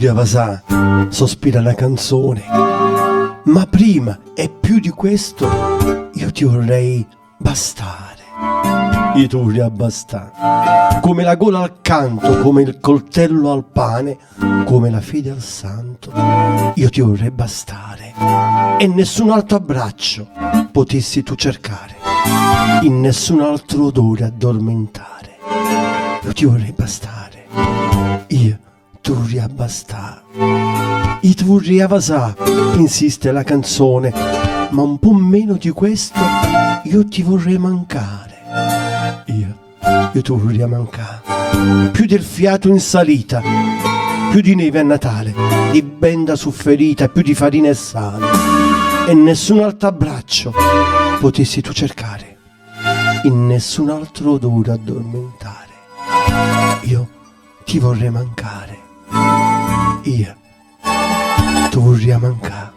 Giulia Vasà sospira una canzone. Ma prima e più di questo io ti vorrei bastare. Io ti vorrei abbastare. Come la gola al canto, come il coltello al pane, come la fede al santo, io ti vorrei bastare. E nessun altro abbraccio potessi tu cercare, in nessun altro odore addormentare. Io ti vorrei bastare. Io ti vorrei abbastare. Io ti vorrei avasà, insiste la canzone, ma un po' meno di questo io ti vorrei mancare. Io ti vorrei mancare. Più del fiato in salita, più di neve a Natale, di benda su ferita, più di farina e sale. E nessun altro abbraccio potessi tu cercare, in nessun altro odore addormentare. Io ti vorrei mancare. Io ti vorrei mancare.